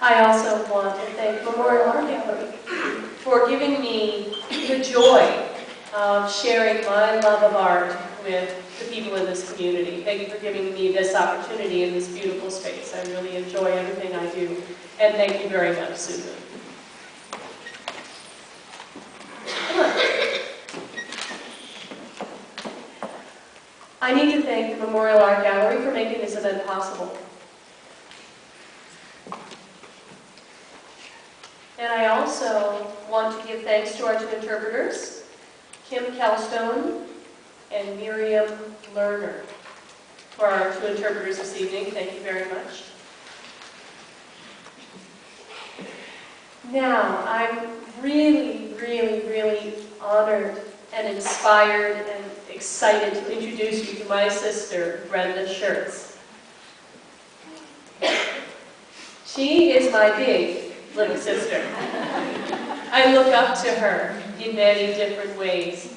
I also want to thank Memorial Art Gallery for giving me the joy of sharing my love of art with the people in this community. Thank you for giving me this opportunity in this beautiful space. I really enjoy everything I do. And thank you very much, Susan. I need to thank the Memorial Art Gallery for making this event possible. And I also want to give thanks to our two interpreters, Kim Kelstone and Miriam Lerner, for our two interpreters this evening. Thank you very much. Now, I'm really, really, really honored and inspired and excited to introduce you to my sister, Brenda Schertz. She is my big little sister. I look up to her in many different ways.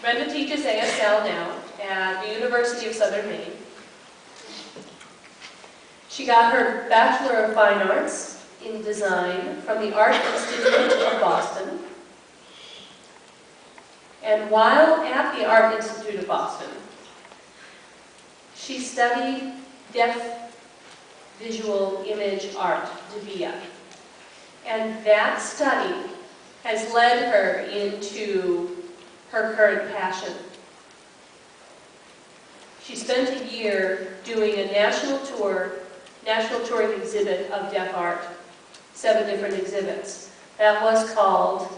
Brenda teaches ASL now at the University of Southern Maine. She got her Bachelor of Fine Arts in Design from the Art Institute of Boston. And while at the Art Institute of Boston, she studied deaf visual image art, DeVIA. And that study has led her into her current passion. She spent a year doing a national touring exhibit of deaf art, 7 different exhibits. That was called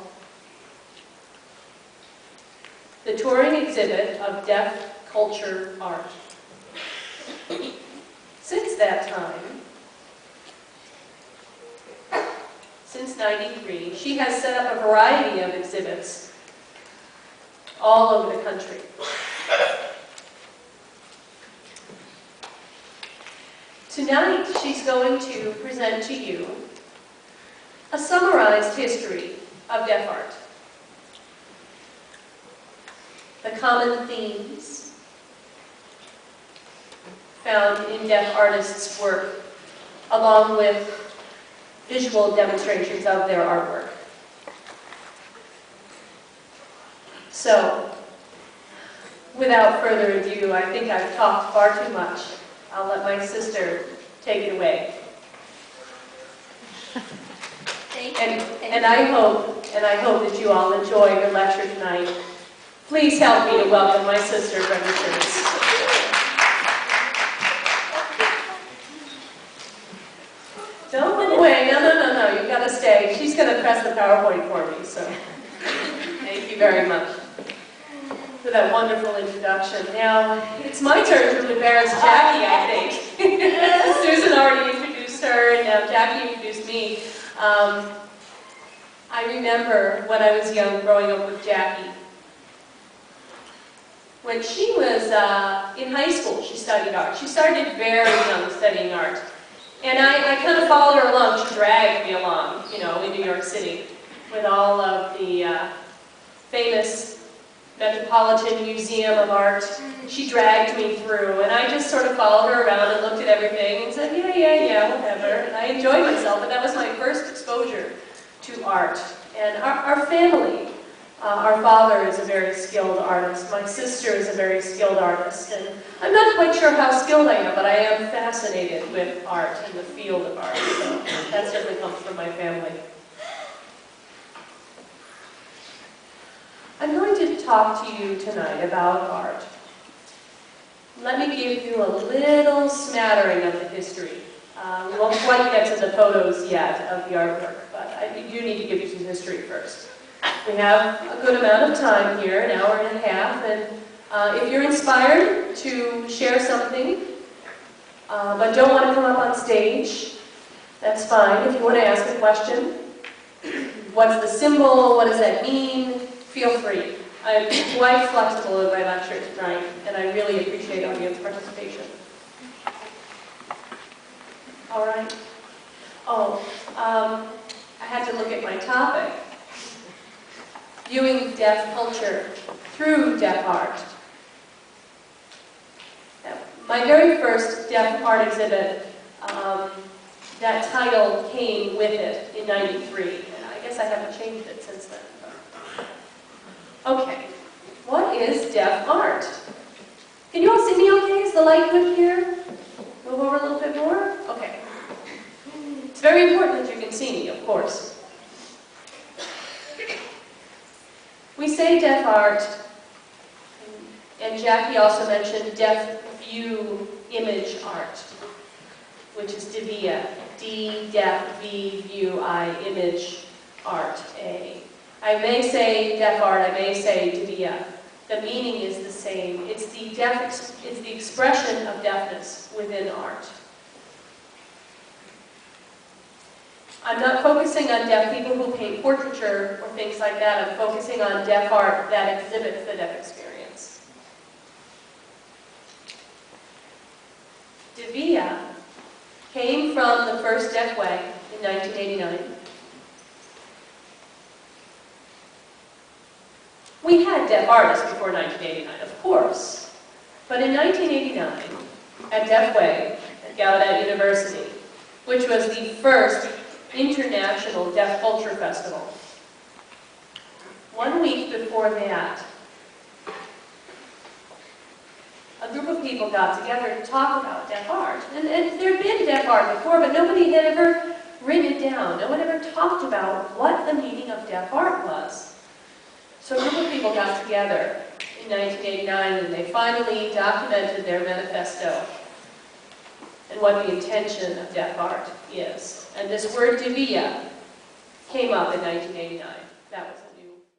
the Touring Exhibit of Deaf Culture Art. Since that time, since '93, she has set up a variety of exhibits all over the country. Tonight, she's going to present to you a summarized history of deaf art. The common themes found in deaf artists' work, along with visual demonstrations of their artwork. So, without further ado, I think I've talked far too much. I'll let my sister take it away. Thank you. And I hope that you all enjoy your lecture tonight. Please help me to welcome my sister, Brenda Schertz. Don't look away. No. You've got to stay. She's going to press the PowerPoint for me, so thank you very much for that wonderful introduction. Now, it's my turn to embarrass Jackie, I think. Susan already introduced her, and now Jackie introduced me. I remember when I was young growing up with Jackie. When she was in high school, she studied art. She started very young studying art. And I kind of followed her along. She dragged me along, you know, in New York City with all of the famous Metropolitan Museum of Art. She dragged me through, and I just sort of followed her around and looked at everything and said, yeah, whatever. And I enjoyed myself, but that was my first exposure to art. And our family, our father is a very skilled artist. My sister is a very skilled artist. And I'm not quite sure how skilled I am, but I am fascinated with art and the field of art. So that certainly comes from my family. I'm going to talk to you tonight about art. Let me give you a little smattering of the history. We won't quite get to the photos yet of the artwork, but I do need to give you some history first. We have a good amount of time here, an hour and a half, and if you're inspired to share something, but don't want to come up on stage, that's fine. If you want to ask a question, what's the symbol, what does that mean, feel free. I'm quite flexible in my lecture tonight, and I really appreciate audience participation. All right. I had to look at my topic. Viewing deaf culture through deaf art. Now, my very first deaf art exhibit, that title came with it in '93, and I guess I haven't changed it since then. Okay, what is deaf art? Can you all see me okay? Is the light good here? Move over a little bit more? Okay. It's very important that you can see me, of course. We say deaf art, and Jackie also mentioned deaf view image art, which is DeVIA. D, deaf, V, view, I, image, art, A. I may say deaf art, I may say DeVIA. The meaning is the same. It's the expression of deafness within art. I'm not focusing on deaf people who paint portraiture or things like that. I'm focusing on deaf art that exhibits the deaf experience. DeVIA came from the first Deaf Way in 1989. We had deaf artists before 1989, of course. But in 1989, at Deaf Way, at Gallaudet University, which was the first International Deaf Culture Festival, 1 week before that, a group of people got together to talk about deaf art. And there had been deaf art before, but nobody had ever written it down. No one ever talked about what the meaning of deaf art was. So a group of people got together in 1989, and they finally documented their manifesto and what the intention of deaf art is. And this word DeVIA came up in 1989. That was